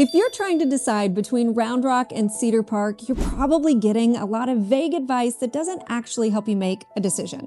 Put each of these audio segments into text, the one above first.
If you're trying to decide between Round Rock and Cedar Park, you're probably getting a lot of vague advice that doesn't actually help you make a decision.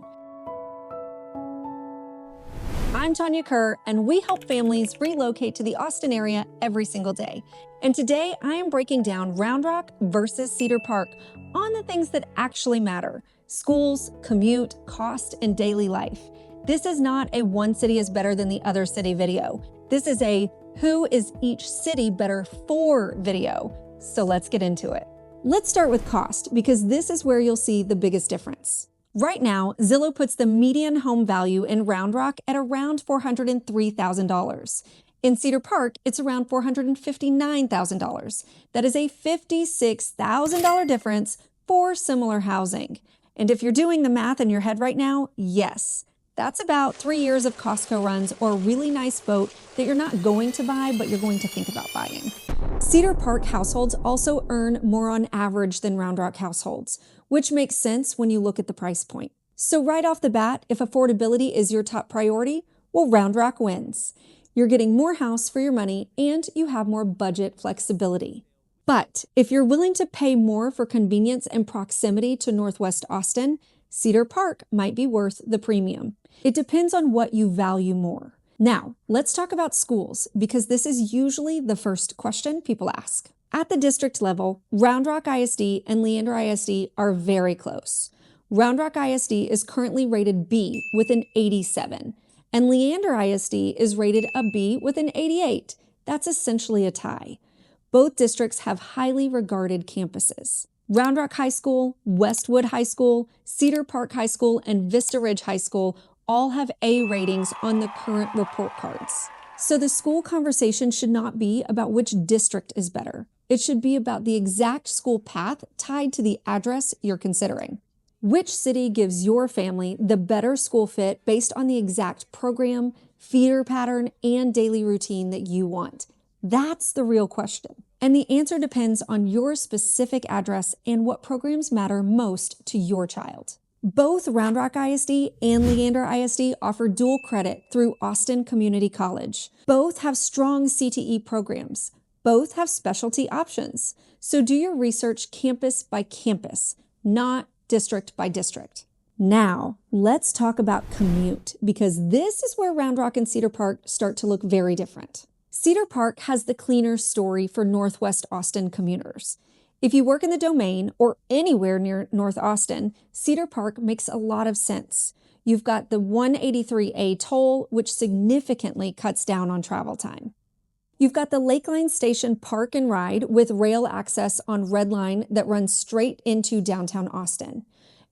I'm Tanya Kerr, and we help families relocate to the Austin area every single day. And today I am breaking down Round Rock versus Cedar Park on the things that actually matter: schools, commute, cost, and daily life. This is not a one city is better than the other city video. This is a who is each city better for video. So let's get into it. Let's start with cost, because this is where you'll see the biggest difference. Right now, Zillow puts the median home value in Round Rock at around $403,000. In Cedar Park, it's around $459,000. That is a $56,000 difference for similar housing. And if you're doing the math in your head right now, yes, that's about 3 years of Costco runs or a really nice boat that you're not going to buy, but you're going to think about buying. Cedar Park households also earn more on average than Round Rock households, which makes sense when you look at the price point. So right off the bat, if affordability is your top priority, well, Round Rock wins. You're getting more house for your money and you have more budget flexibility. But if you're willing to pay more for convenience and proximity to Northwest Austin, Cedar Park might be worth the premium. It depends on what you value more. Now, let's talk about schools, because this is usually the first question people ask. At the district level, Round Rock ISD and Leander ISD are very close. Round Rock ISD is currently rated B with an 87, and Leander ISD is rated a B with an 88. That's essentially a tie. Both districts have highly regarded campuses. Round Rock High School, Westwood High School, Cedar Park High School, and Vista Ridge High School all have A ratings on the current report cards. So the school conversation should not be about which district is better. It should be about the exact school path tied to the address you're considering. Which city gives your family the better school fit based on the exact program, feeder pattern, and daily routine that you want? That's the real question. And the answer depends on your specific address and what programs matter most to your child. Both Round Rock ISD and Leander ISD offer dual credit through Austin Community College. Both have strong CTE programs. Both have specialty options. So do your research campus by campus, not district by district. Now, let's talk about commute, because this is where Round Rock and Cedar Park start to look very different. Cedar Park has the cleaner story for Northwest Austin commuters. If you work in the Domain or anywhere near North Austin, Cedar Park makes a lot of sense. You've got the 183A toll, which significantly cuts down on travel time. You've got the Lakeline Station Park and Ride with rail access on Red Line that runs straight into downtown Austin.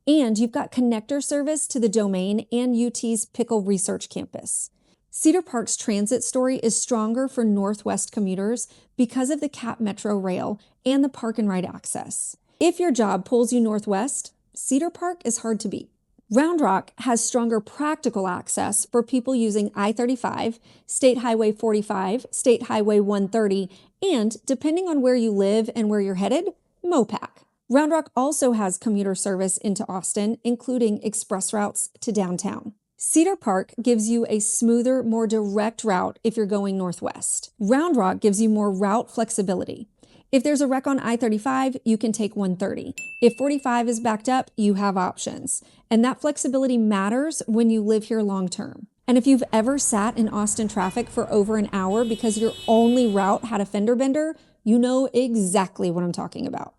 And you've got connector service to the Domain and UT's Pickle Research Campus. Cedar Park's transit story is stronger for Northwest commuters because of the CAP Metro Rail and the Park and Ride access. If your job pulls you northwest, Cedar Park is hard to beat. Round Rock has stronger practical access for people using I-35, State Highway 45, State Highway 130, and, depending on where you live and where you're headed, Mopac. Round Rock also has commuter service into Austin, including express routes to downtown. Cedar Park gives you a smoother, more direct route if you're going northwest. Round Rock gives you more route flexibility. If there's a wreck on I-35, you can take 130. If 45 is backed up, you have options. And that flexibility matters when you live here long term. And if you've ever sat in Austin traffic for over an hour because your only route had a fender bender, you know exactly what I'm talking about.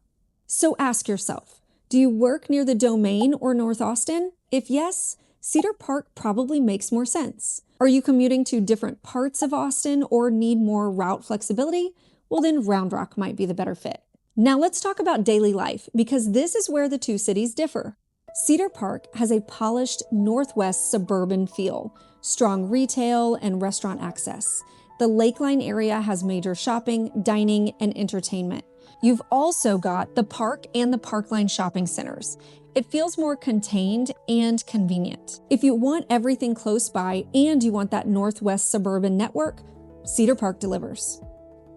So ask yourself, do you work near the Domain or North Austin? If yes, Cedar Park probably makes more sense. Are you commuting to different parts of Austin or need more route flexibility? Well, then Round Rock might be the better fit. Now let's talk about daily life, because this is where the two cities differ. Cedar Park has a polished Northwest suburban feel, strong retail and restaurant access. The Lakeline area has major shopping, dining, and entertainment. You've also got the park and the Parkline shopping centers. It feels more contained and convenient. If you want everything close by and you want that Northwest suburban network, Cedar Park delivers.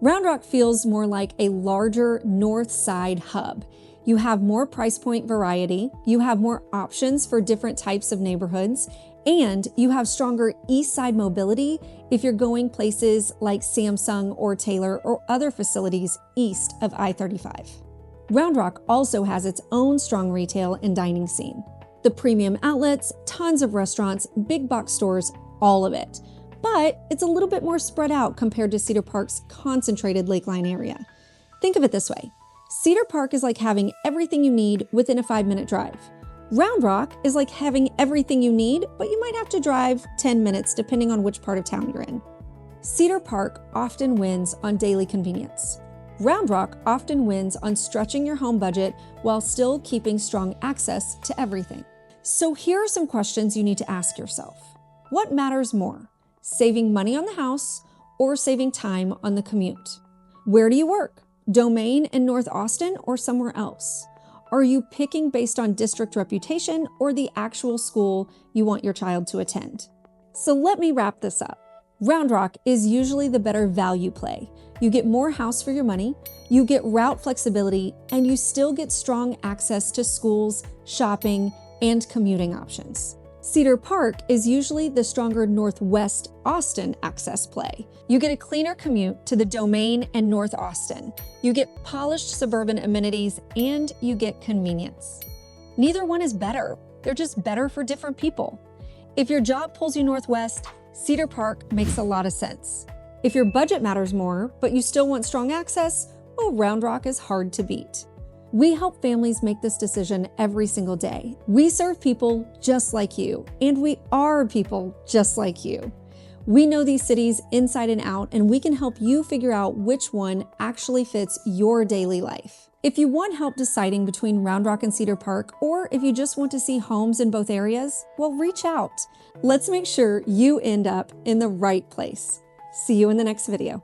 Round Rock feels more like a larger North Side hub. You have more price point variety, you have more options for different types of neighborhoods, And you have stronger east side mobility if you're going places like Samsung or Taylor or other facilities east of I-35. Round Rock also has its own strong retail and dining scene. The premium outlets, tons of restaurants, big box stores, all of it. But it's a little bit more spread out compared to Cedar Park's concentrated Lakeline area. Think of it this way. Cedar Park is like having everything you need within a 5-minute drive. Round Rock is like having everything you need, but you might have to drive 10 minutes depending on which part of town you're in. Cedar Park often wins on daily convenience. Round Rock often wins on stretching your home budget while still keeping strong access to everything. So here are some questions you need to ask yourself. What matters more, saving money on the house or saving time on the commute? Where do you work? Domain in North Austin or somewhere else? Are you picking based on district reputation or the actual school you want your child to attend? So let me wrap this up. Round Rock is usually the better value play. You get more house for your money, you get route flexibility, and you still get strong access to schools, shopping, and commuting options. Cedar Park is usually the stronger Northwest Austin access play. You get a cleaner commute to the Domain and North Austin. You get polished suburban amenities and you get convenience. Neither one is better. They're just better for different people. If your job pulls you northwest, Cedar Park makes a lot of sense. If your budget matters more, but you still want strong access, well, Round Rock is hard to beat. We help families make this decision every single day. We serve people just like you, and we are people just like you. We know these cities inside and out, and we can help you figure out which one actually fits your daily life. If you want help deciding between Round Rock and Cedar Park, or if you just want to see homes in both areas, well, reach out. Let's make sure you end up in the right place. See you in the next video.